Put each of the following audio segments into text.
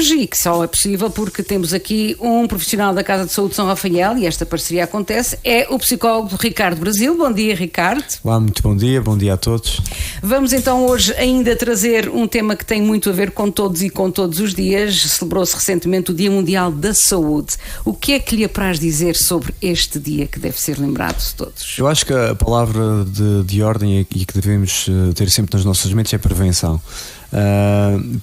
hoje e que só é possível porque temos aqui um profissional da Casa de Saúde de São Rafael e esta parceria acontece, é o psicólogo Ricardo Brasil. Bom dia, Ricardo. Olá, muito bom dia a todos. Vamos então hoje ainda trazer um tema que tem muito a ver com todos e com todos os dias. Celebrou-se recentemente o Dia Mundial da Saúde. O que é que lhe apraz dizer sobre este dia que deve ser lembrado de todos? Eu acho que a palavra de ordem e que devemos ter sempre nas nossas mentes é prevenção.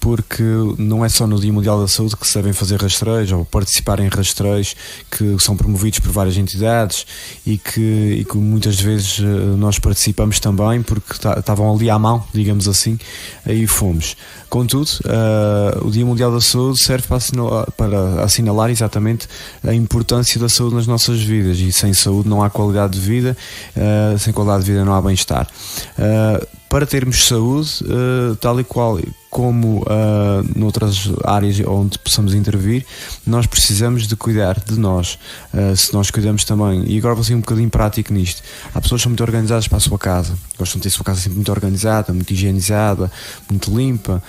Porque não é só no Dia Mundial da Saúde que se devem fazer rastreios ou participar em rastreios que são promovidos por várias entidades e que muitas vezes nós participamos também porque estavam ali à mão, digamos assim, aí fomos. Contudo, o Dia Mundial da Saúde serve para assinalar exatamente a importância da saúde nas nossas vidas, e sem saúde não há qualidade de vida, sem qualidade de vida não há bem-estar. Para termos saúde, tal e qual como noutras áreas onde possamos intervir, nós precisamos de cuidar de nós. Se nós cuidamos também, e agora vou ser um bocadinho prático nisto, há pessoas que são muito organizadas para a sua casa, gostam de ter a sua casa sempre muito organizada, muito higienizada, muito limpa,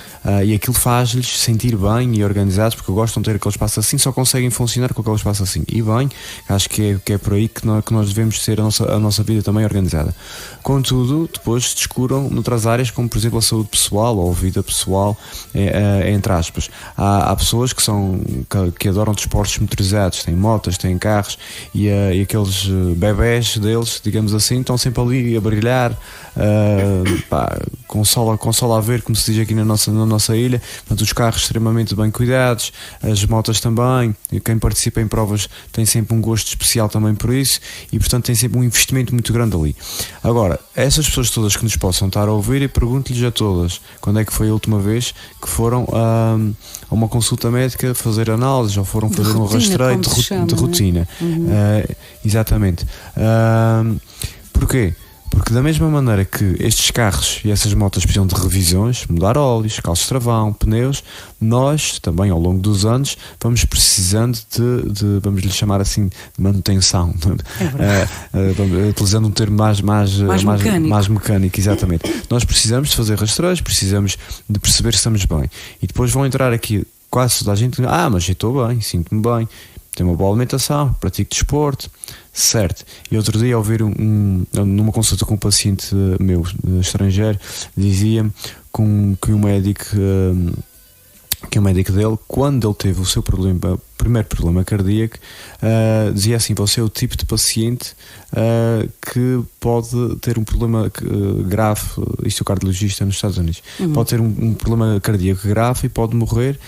e aquilo faz-lhes sentir bem e organizados, porque gostam de ter aquele espaço assim, só conseguem funcionar com aquele espaço assim. E bem, acho que é por aí que nós devemos ter a nossa vida também organizada. Contudo, depois descuram noutras áreas, como por exemplo a saúde pessoal ou a vida pessoal, entre aspas. Há pessoas que adoram desportos motorizados, têm motas, têm carros, e aqueles bebés deles, digamos assim, estão sempre ali a brilhar, com sol a ver, como se diz aqui na nossa ilha. Portanto, os carros extremamente bem cuidados, as motas também, e quem participa em provas tem sempre um gosto especial também por isso, e portanto tem sempre um investimento muito grande ali. Agora, essas pessoas todas que nos possam estar a ouvir, e pergunto-lhes a todas, quando é que foi a última vez que foram a uma consulta médica fazer análises, ou foram fazer um rastreio de rotina? Exatamente. Porquê? Porque da mesma maneira que estes carros e essas motas precisam de revisões, mudar óleos, calços de travão, pneus, nós também ao longo dos anos vamos precisando de vamos lhe chamar assim, de manutenção, utilizando um termo mais mecânico, exatamente. Nós precisamos de fazer rastreios, precisamos de perceber se estamos bem, e depois vão entrar aqui quase toda a gente, mas eu estou bem, sinto-me bem, tenho uma boa alimentação, pratico desporto, certo. E outro dia, ao ver numa consulta com um paciente meu estrangeiro, dizia-me que o médico dele, quando ele teve o seu primeiro problema cardíaco, dizia assim: você é o tipo de paciente que pode ter um problema grave, isto é o cardiologista nos Estados Unidos, pode ter um problema cardíaco grave e pode morrer.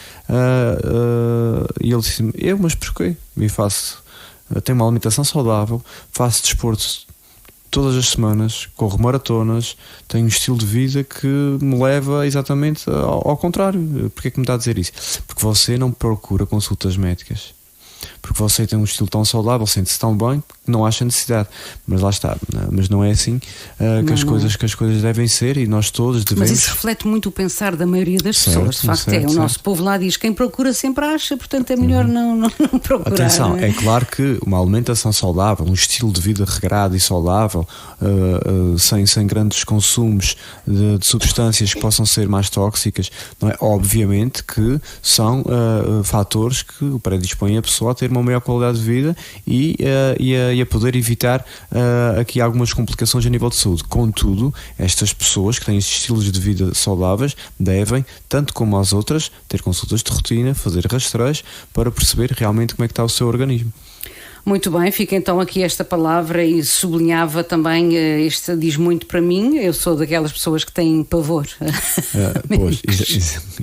E ele disse-me: mas porquê? Tenho uma alimentação saudável, faço desporto todas as semanas, corro maratonas, tenho um estilo de vida que me leva exatamente ao contrário. Porquê é que me está a dizer isso? Porque você não procura consultas médicas, porque você tem um estilo tão saudável, sente-se tão bem que não acha necessidade. Mas lá está, mas não é assim que as coisas devem ser, e nós todos devemos. Mas isso reflete muito o pensar da maioria das pessoas, de facto. O nosso povo lá diz: quem procura sempre acha, portanto é melhor não procurar. Atenção, é claro que uma alimentação saudável, um estilo de vida regrado e saudável, sem grandes consumos de substâncias que possam ser mais tóxicas, não é? Obviamente que são fatores que predispõem a pessoa a ter uma maior qualidade de vida e a poder evitar aqui algumas complicações a nível de saúde. Contudo, estas pessoas que têm estes estilos de vida saudáveis devem, tanto como as outras, ter consultas de rotina, fazer rastreios para perceber realmente como é que está o seu organismo. Muito bem, fica então aqui esta palavra, e sublinhava também, este diz muito para mim, eu sou daquelas pessoas que têm pavor. Pois,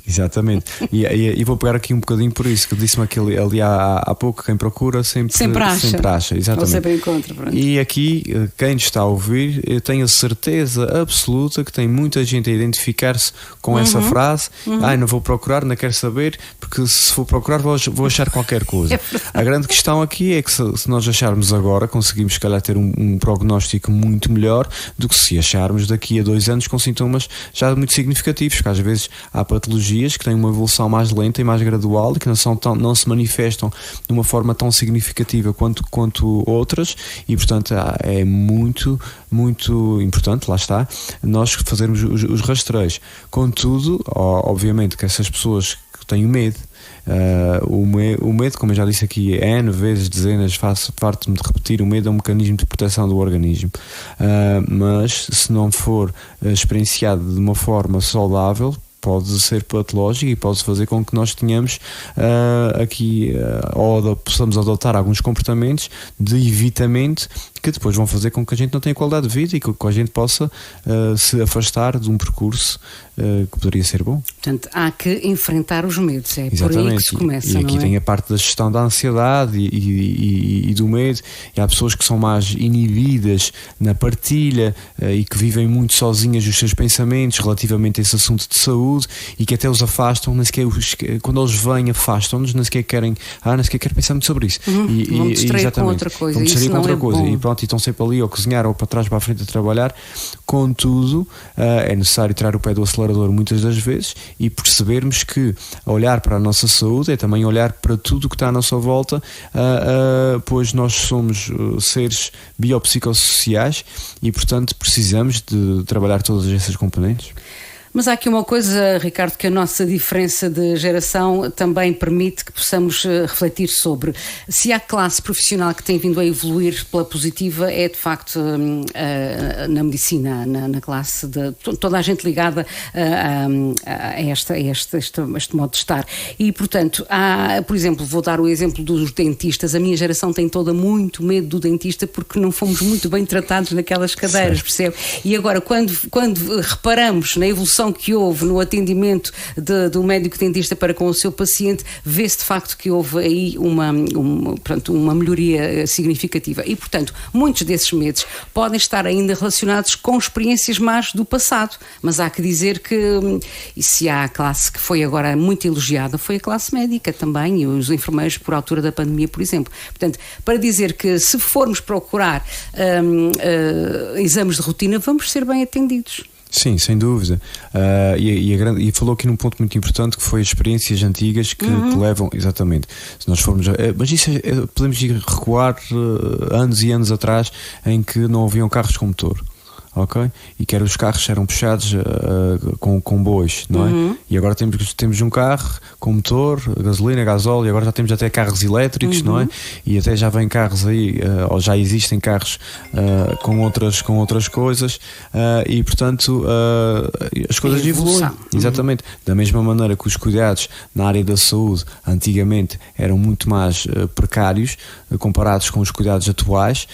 exatamente. E vou pegar aqui um bocadinho por isso, que disse-me ali há pouco: quem procura sempre acha. Exatamente. Não sempre encontra. Pronto. E aqui, quem está a ouvir, eu tenho a certeza absoluta que tem muita gente a identificar-se com essa frase: não vou procurar, não quero saber, porque se for procurar vou achar qualquer coisa. A grande questão aqui é que se nós acharmos agora, conseguimos se calhar ter um prognóstico muito melhor do que se acharmos daqui a 2 anos com sintomas já muito significativos, porque às vezes há patologias que têm uma evolução mais lenta e mais gradual e que não se manifestam de uma forma tão significativa quanto outras, e portanto é muito importante, lá está, nós fazermos os rastreios. Contudo, obviamente que essas pessoas que têm medo, O medo, como eu já disse aqui N vezes, dezenas, farto-me de repetir, o medo é um mecanismo de proteção do organismo, mas se não for experienciado de uma forma saudável, pode ser patológico e pode fazer com que nós tenhamos ou possamos adotar alguns comportamentos de evitamento que depois vão fazer com que a gente não tenha qualidade de vida e que a gente possa se afastar de um percurso que poderia ser bom. Portanto, há que enfrentar os medos, é exatamente. Por aí que se começa. E aqui tem a parte da gestão da ansiedade e do medo, e há pessoas que são mais inibidas na partilha e que vivem muito sozinhas os seus pensamentos relativamente a esse assunto de saúde e que até os afastam, nem sequer quando eles vêm afastam-nos, nem sequer querem pensar muito sobre isso. Vão distrair com outra coisa. Vão distrair com outra coisa. Bom. E pronto, e estão sempre ali a cozinhar ou para trás, para a frente a trabalhar. Contudo, é necessário tirar o pé do acelerador muitas das vezes e percebermos que olhar para a nossa saúde é também olhar para tudo o que está à nossa volta, pois nós somos seres biopsicossociais e, portanto, precisamos de trabalhar todas essas componentes. Mas há aqui uma coisa, Ricardo, que a nossa diferença de geração também permite que possamos refletir sobre. Se há classe profissional que tem vindo a evoluir pela positiva, é de facto na medicina, na classe de toda a gente ligada a este modo de estar. E, portanto, por exemplo, vou dar o exemplo dos dentistas. A minha geração tem toda muito medo do dentista porque não fomos muito bem tratados naquelas cadeiras, percebe? E agora, quando reparamos na evolução que houve no atendimento do médico dentista para com o seu paciente, vê-se de facto que houve aí uma melhoria significativa. E, portanto, muitos desses medos podem estar ainda relacionados com experiências más do passado, mas há que dizer que, e se há a classe que foi agora muito elogiada, foi a classe médica também, e os enfermeiros por altura da pandemia, por exemplo. Portanto, para dizer que se formos procurar exames de rotina, vamos ser bem atendidos. Sim, sem dúvida. E falou aqui num ponto muito importante que foi as experiências antigas que levam, exatamente. Se nós formos, mas isso podemos ir recuar anos e anos atrás em que não haviam carros com motor. Ok? E que os carros eram puxados com comboios, não é? E agora temos um carro com motor, gasolina, gasóleo, e agora já temos até carros elétricos, não é? E até já vêm carros aí, ou já existem carros com outras coisas, e portanto as coisas evoluem. Exatamente. Da mesma maneira que os cuidados na área da saúde antigamente eram muito mais precários comparados com os cuidados atuais,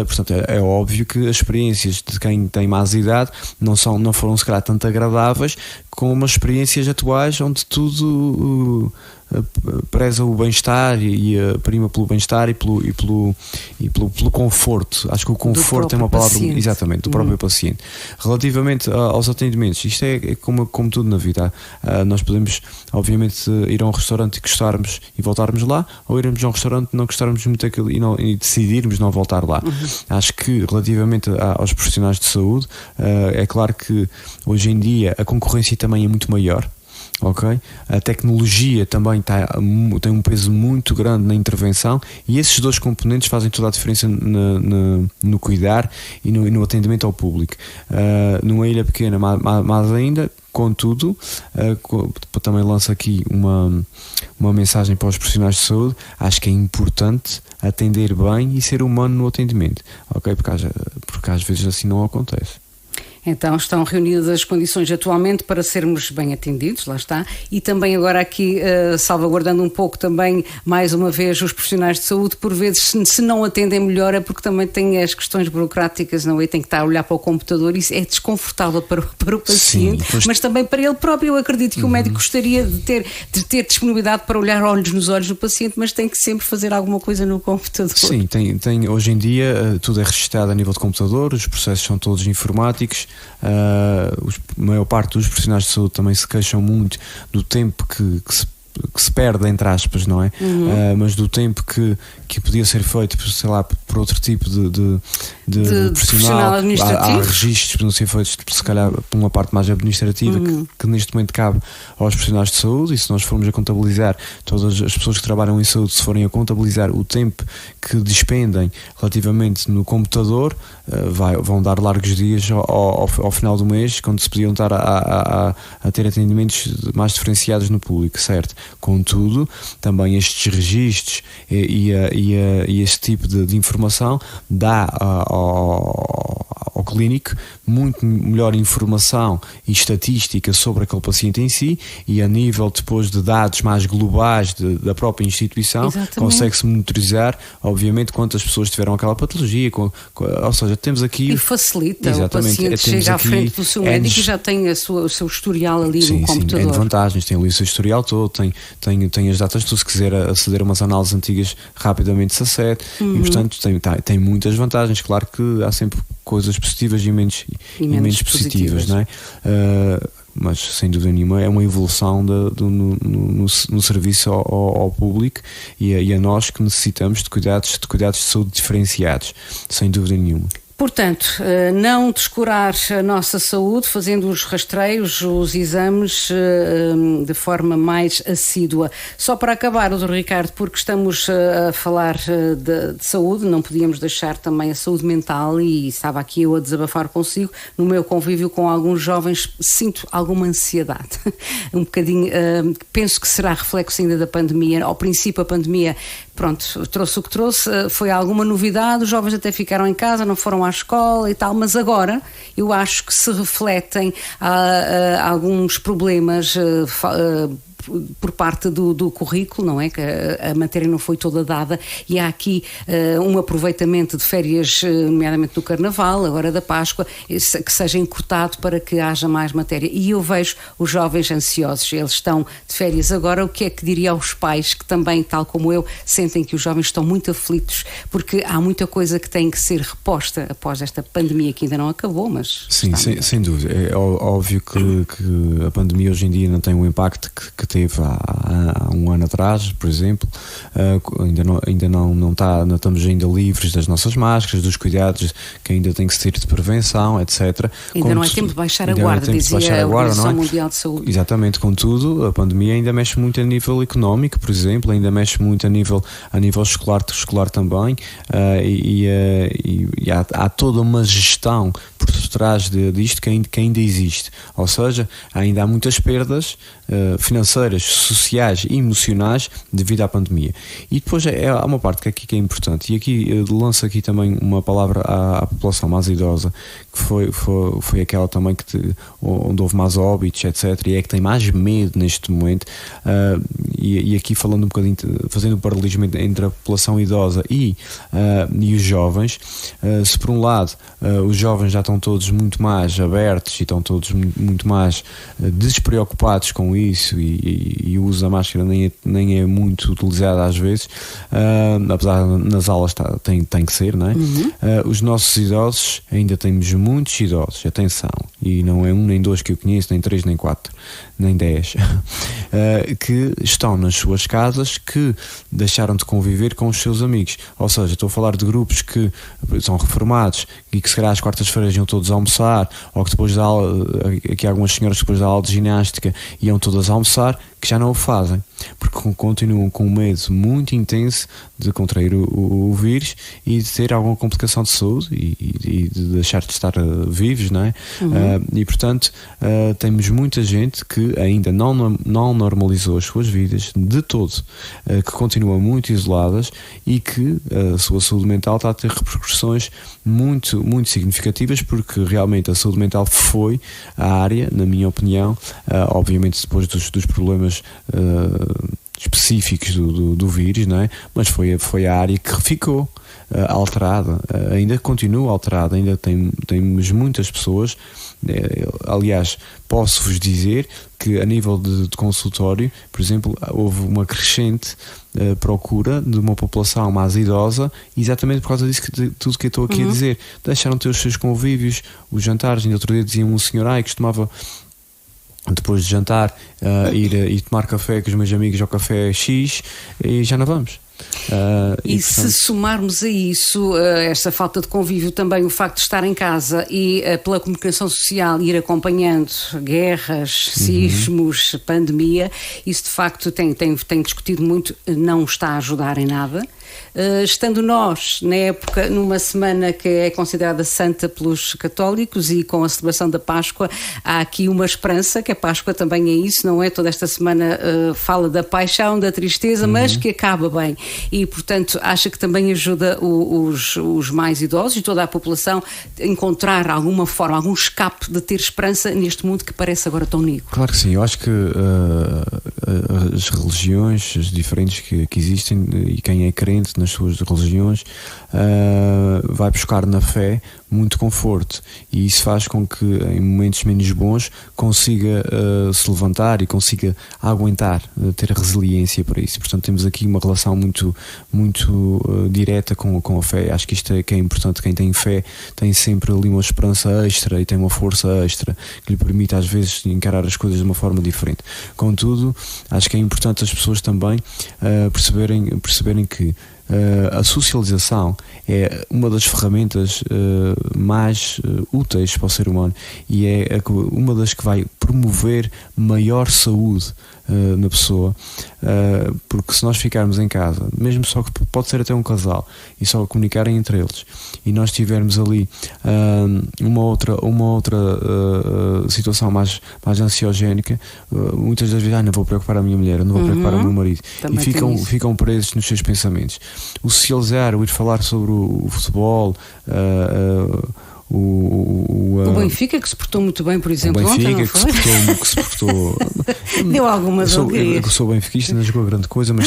portanto é óbvio que as experiências de quem tem mais idade não foram se calhar tanto agradáveis como as experiências atuais onde tudo preza o bem-estar e prima pelo bem-estar e pelo conforto. Acho que o conforto é uma palavra paciente. Exatamente, do próprio paciente. Relativamente aos atendimentos, isto é como tudo na vida. Nós podemos obviamente ir a um restaurante e gostarmos e voltarmos lá, ou irmos a um restaurante e não gostarmos muito daquilo e decidirmos não voltar lá. Acho que relativamente aos profissionais de saúde, é claro que hoje em dia a concorrência também é muito maior. Ok? A tecnologia também tem um peso muito grande na intervenção, e esses dois componentes fazem toda a diferença no cuidar e no atendimento ao público. Numa ilha pequena, mais ainda, contudo, também lanço aqui uma mensagem para os profissionais de saúde. Acho que é importante atender bem e ser humano no atendimento, ok? Porque às vezes assim não acontece. Então estão reunidas as condições atualmente para sermos bem atendidos, lá está, e também agora aqui salvaguardando um pouco também, mais uma vez, os profissionais de saúde, por vezes se não atendem melhor é porque também têm as questões burocráticas, não é? Tem que estar a olhar para o computador, isso é desconfortável para o paciente. Sim, mas também para ele próprio. Eu acredito que o médico gostaria de ter disponibilidade para olhar olhos nos olhos do paciente, mas tem que sempre fazer alguma coisa no computador. Sim, tem hoje em dia tudo é registado a nível de computador, os processos são todos informáticos. A maior parte dos profissionais de saúde também se queixam muito do tempo que se perde, entre aspas, não é? Mas do tempo que que podia ser feito, sei lá, por outro tipo de profissional administrativo. Há registros que não ser feitos, se calhar, por uma parte mais administrativa, que neste momento cabe aos profissionais de saúde. E se nós formos a contabilizar, todas as pessoas que trabalham em saúde, se forem a contabilizar o tempo que despendem relativamente no computador, vão dar largos dias ao final do mês, quando se podiam estar a ter atendimentos mais diferenciados no público, certo? Contudo, também estes registros e este tipo de informação dá ao clínico muito melhor informação e estatística sobre aquele paciente em si, e a nível depois de dados mais globais da própria instituição, consegue-se monitorizar, obviamente, quantas pessoas tiveram aquela patologia, ou seja, temos aqui... E facilita, o paciente chega à frente do seu médico e já tem o seu historial ali no computador. Sim, vantagens, tem ali o seu historial todo, tem as datas, se quiser aceder a umas análises antigas, rapidamente se acede, e portanto tem muitas vantagens. Claro que há sempre coisas positivas e menos positivas, não é? Mas sem dúvida nenhuma é uma evolução no serviço ao público e a nós que necessitamos de cuidados de saúde diferenciados, sem dúvida nenhuma. Portanto, não descurar a nossa saúde fazendo os rastreios, os exames de forma mais assídua. Só para acabar, Dr. Ricardo, porque estamos a falar de saúde, não podíamos deixar também a saúde mental, e estava aqui eu a desabafar consigo. No meu convívio com alguns jovens sinto alguma ansiedade, um bocadinho, penso que será reflexo ainda da pandemia. Ao princípio a pandemia, pronto, trouxe o que trouxe, foi alguma novidade, os jovens até ficaram em casa, não foram à escola e tal, mas agora eu acho que se refletem alguns problemas por parte do currículo, não é? Que a matéria não foi toda dada, e há aqui um aproveitamento de férias, nomeadamente do Carnaval, agora da Páscoa, que seja encurtado para que haja mais matéria. E eu vejo os jovens ansiosos, eles estão de férias agora. O que é que diria aos pais que também, tal como eu, sentem que os jovens estão muito aflitos, porque há muita coisa que tem que ser reposta após esta pandemia que ainda não acabou, mas... Sim, sem dúvida. É óbvio que a pandemia hoje em dia não tem o impacto que teve há um ano atrás, por exemplo. Ainda não estamos ainda livres das nossas máscaras, dos cuidados que ainda tem que se ter de prevenção, etc. Ainda não é tempo de baixar a guarda, dizia a Organização Mundial de Saúde. Exatamente, contudo, a pandemia ainda mexe muito a nível económico, por exemplo, ainda mexe muito a nível escolar também, e há toda uma gestão por trás disto que ainda existe, ou seja, ainda há muitas perdas financeiras, sociais e emocionais devido à pandemia. E depois há uma parte que é importante, e aqui lanço aqui também uma palavra à população mais idosa, que foi aquela também onde houve mais óbitos, etc., e é que tem mais medo neste momento, e aqui falando um bocadinho, fazendo um paralelismo entre a população idosa e os jovens. Se por um lado os jovens já estão todos muito mais abertos e estão todos muito mais despreocupados com isso, e o uso da máscara nem é muito utilizado às vezes, apesar nas aulas tem que ser, não é? Os nossos idosos, ainda temos muitos idosos, atenção, e não é 1 nem 2 que eu conheço, nem 3 nem 4 nem 10, que estão nas suas casas, que deixaram de conviver com os seus amigos. Ou seja, estou a falar de grupos que são reformados e que se calhar às quartas-feiras iam todos almoçar, ou que depois da aula, aqui algumas senhoras depois da aula de ginástica iam todas almoçar, que já não o fazem, porque continuam com um medo muito intenso de contrair o vírus e de ter alguma complicação de saúde e de deixar de estar vivos, não é? E portanto temos muita gente que ainda não normalizou as suas vidas de todo, que continua muito isoladas, e que a sua saúde mental está a ter repercussões muito, muito significativas, porque realmente a saúde mental foi a área, na minha opinião, obviamente depois dos problemas específicos do vírus, não é? Mas foi a área que ficou alterada, ainda continua alterada, ainda temos muitas pessoas. Aliás, posso-vos dizer que a nível de consultório, por exemplo, houve uma crescente procura de uma população mais idosa, exatamente por causa disso, tudo que eu estou aqui a dizer. Deixaram de ter os seus convívios, os jantares. Ainda outro dia dizia um senhor que costumava, depois de jantar, ir tomar café com os meus amigos ao café X, e já não vamos. E portanto, se somarmos a isso esta falta de convívio, também o facto de estar em casa e pela comunicação social ir acompanhando guerras, sismos, pandemia, isso de facto tem discutido muito, não está a ajudar em nada. Estando nós, na época, numa semana que é considerada santa pelos católicos e com a celebração da Páscoa, há aqui uma esperança, que a Páscoa também é isso, não é? Toda esta semana fala da paixão, da tristeza, mas que acaba bem. E, portanto, acha que também ajuda os mais idosos e toda a população a encontrar alguma forma, algum escape de ter esperança neste mundo que parece agora tão negro. Claro que sim, eu acho que as religiões, as diferentes que existem, e quem é crente nas suas religiões vai buscar na fé muito conforto, e isso faz com que em momentos menos bons consiga se levantar e consiga aguentar, ter resiliência para isso. Portanto, temos aqui uma relação muito direta com a fé. Acho que isto é que é importante. Quem tem fé tem sempre ali uma esperança extra e tem uma força extra que lhe permite às vezes encarar as coisas de uma forma diferente. Contudo, acho que é importante as pessoas também perceberem que a socialização é uma das ferramentas mais úteis para o ser humano, e é uma das que vai promover maior saúde na pessoa, porque se nós ficarmos em casa, mesmo só que pode ser até um casal, e só comunicarem entre eles, e nós tivermos ali uma outra situação mais ansiogénica, muitas das vezes não vou preocupar a minha mulher, não vou preocupar o meu marido, também, e ficam presos nos seus pensamentos. O socializar, o ir falar sobre o futebol, o Benfica, que se portou muito bem, por exemplo, o Benfica, ontem, não foi? que se portou deu algumas alegrias. Eu sou benfiquista, não jogou grande coisa, mas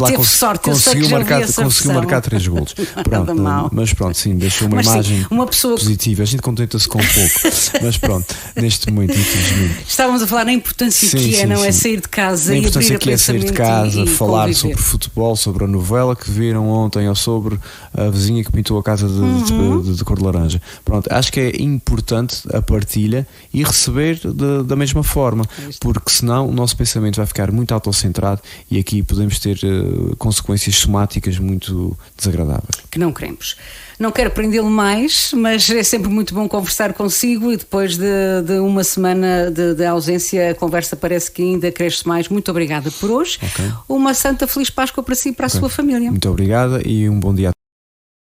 lá conseguiu marcar 3 golos. Pronto, mas pronto, sim, deixou uma imagem positiva. A gente contenta-se com pouco, mas pronto, neste momento, infelizmente. Estávamos a falar na importância que é, não é? Sair de casa e abrir a que é sair de casa, falar sobre futebol, sobre a novela que viram ontem, ou sobre a vizinha que pintou a casa de cor de laranja. Pronto, acho que é importante a partilha e receber da mesma forma, porque senão o nosso pensamento vai ficar muito autocentrado e aqui podemos ter consequências somáticas muito desagradáveis. Que não queremos. Não quero prendê-lo mais, mas é sempre muito bom conversar consigo, e depois de uma semana de ausência, a conversa parece que ainda cresce mais. Muito obrigada por hoje. Uma santa feliz Páscoa para si e para a sua família. Muito obrigada e um bom dia.